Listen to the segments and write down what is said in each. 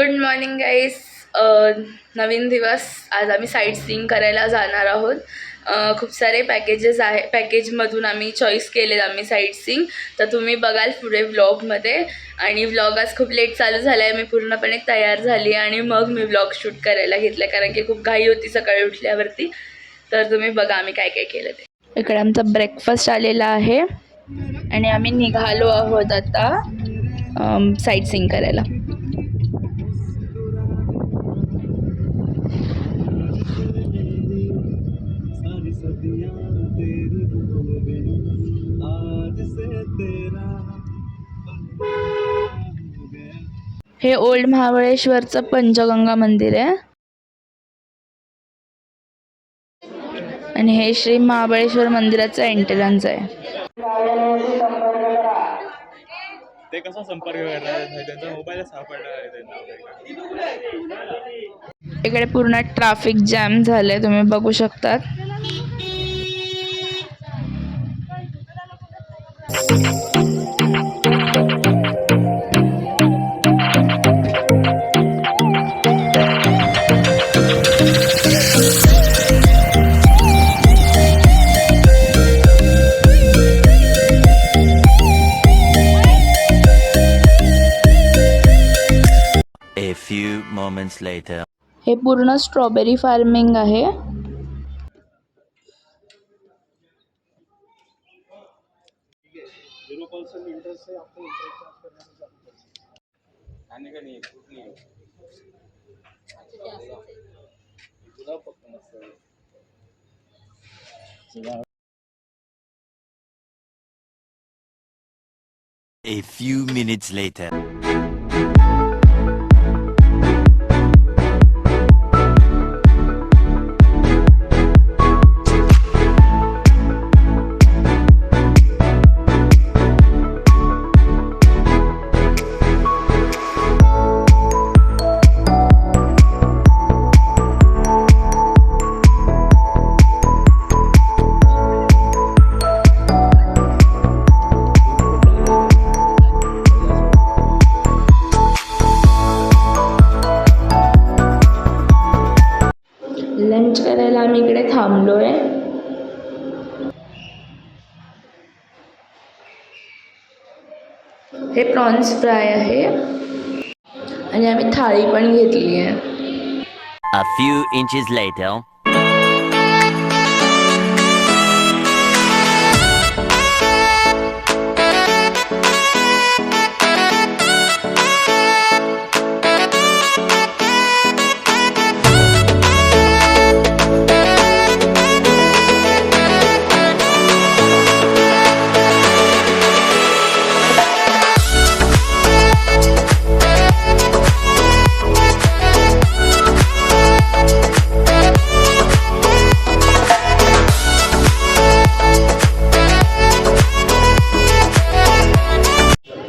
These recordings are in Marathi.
Good morning guys. नवीन दिवस. आज आम्ही साईट सीइंग करायला जाणार आहोत. खूप सारे पॅकेजमधून आम्ही चॉईस केले आम्ही साईट सीइंग. तर तुम्ही बघाल पुढे व्लॉगमध्ये. आणि व्लॉग आज खूप लेट चालू झाला आहे. मी पूर्णपणे तयार झाली आणि मग मी व्लॉग शूट करायला घेतला, कारण की खूप घाई होती सकाळी उठल्यावरती. तर तुम्ही बघा आम्ही काय काय केलं ते. इकडे आमचा ब्रेकफास्ट आलेला आहे आणि आम्ही निघालो आहोत आता साईट सीइंग करायला. हे ओल्ड महाबळेश्वरचं पंचगंगा मंदिर आहे आणि हे श्री महाबळेश्वर मंदिराचं एंट्रन्स आहे. ते कसा संपर्क करणार, त्यांचा मोबाईल सापडला आहे त्यांना. इकडे पूर्ण ट्रॅफिक जॅम झालंय, तुम्ही बघू शकतात. A few moments later. हे पूर्ण स्ट्रॉबेरी फार्मिंग आहे. A few minutes later. Lunch करायला आम्ही इकडे थांबलोय. हे प्रॉन्स फ्राय आहे आणि आम्ही थाळी पण घेतली आहे. A few inches later.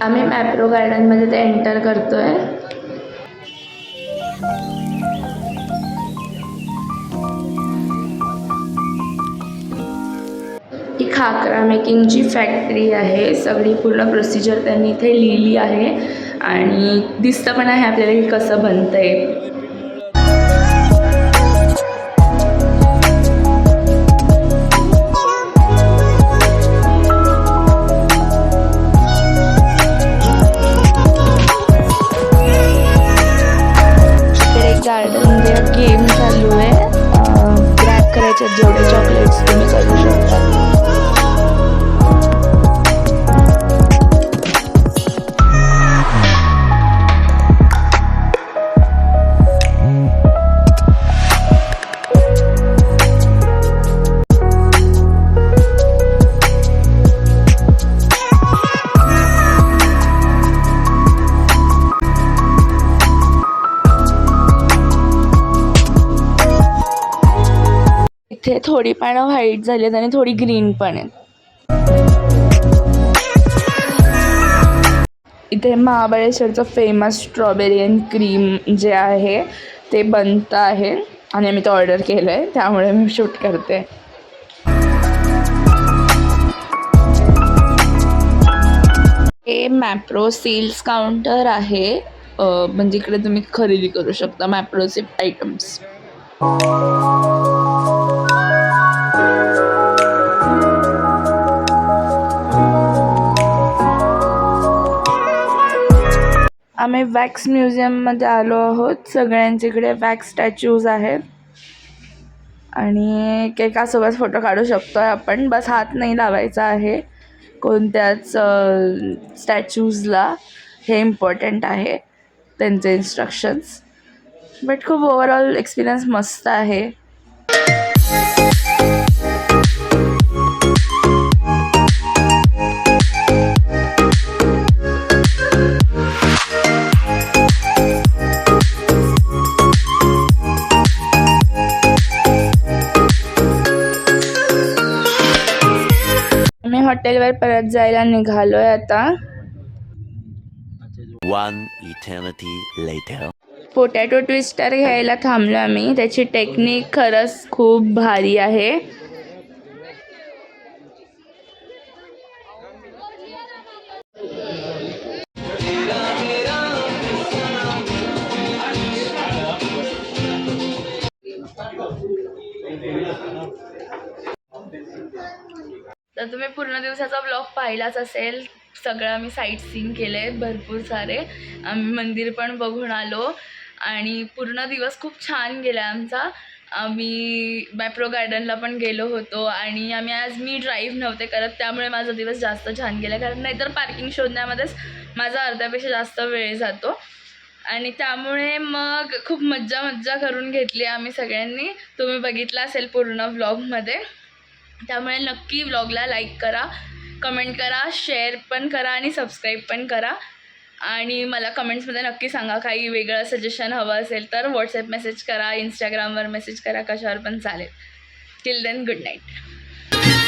आम्ही मॅप्रो गार्डनमध्ये ते एंटर करतोय. ही खाकरा मेकिंगची फॅक्टरी आहे. सगळी पूर्ण प्रोसिजर त्यांनी इथे लिहिली आहे आणि दिसतं पण आहे आपल्याला की कसं बनतंय. गार्डनमध्ये गेम चालू आहे. ग्रॅब करायचे जेवढे चॉकलेट्स तुम्ही करू शकता. इथे थोडी पानं व्हाईट झाली आहेत आणि थोडी ग्रीन पण आहेत. इथे महाबळेश्वरचं फेमस स्ट्रॉबेरी अँड क्रीम जे आहे ते बनतं आहे आणि मी ते ऑर्डर केलं आहे, त्यामुळे मी शूट करते. हे मॅप्रो सेल्स काउंटर आहे म्हणजे इकडे तुम्ही खरेदी करू शकता मॅप्रोचे आयटम्स. आम्ही वॅक्स म्युझियममध्ये आलो आहोत. सगळ्यांच्याकडे वॅक्स स्टॅच्यूज आहेत आणि एकासोबत फोटो काढू शकतो आहे आपण. बस हात नाही लावायचा आहे कोणत्याच स्टॅच्यूजला, हे इम्पॉर्टंट आहे त्यांचे इन्स्ट्रक्शन्स. बट खूप ओवरऑल एक्सपिरियन्स मस्त आहे. आम्ही हॉटेलवर परत जायला निघालोय आता. One eternity later. Potato twister घ्यायला थांबलो आम्ही. त्याची टेक्निक खरंच खूप भारी आहे. तर तुम्ही पूर्ण दिवसाचा ब्लॉग पाहिलाच असेल. सगळं आम्ही साईट सीइंग केले भरपूर सारे. आम्ही मंदिर पण बघून आलो आणि पूर्ण दिवस खूप छान गेला आमचा. आम्ही मॅप्रो गार्डनला पण गेलो होतो आणि मी ड्राईव्ह नव्हते करत, त्यामुळे माझा दिवस जास्त छान गेला. कारण नाहीतर पार्किंग शोधण्यामध्येच माझा अर्ध्यापेक्षा जास्त वेळ जातो आणि त्यामुळे मग खूप मज्जा करून घेतली आम्ही सगळ्यांनी. तुम्ही बघितलं असेल पूर्ण व्लॉगमध्ये. त्यामुळे नक्की व्लॉगला लाईक करा, कमेंट करा, शेअर पण करा आणि सबस्क्राईब पण करा. आणि मला कमेंट्समध्ये नक्की सांगा काही वेगळं सजेशन हवं असेल तर. व्हॉट्सॲप मेसेज करा, इंस्टाग्रामवर मेसेज करा, कशावर पण चालेल. Till then good night.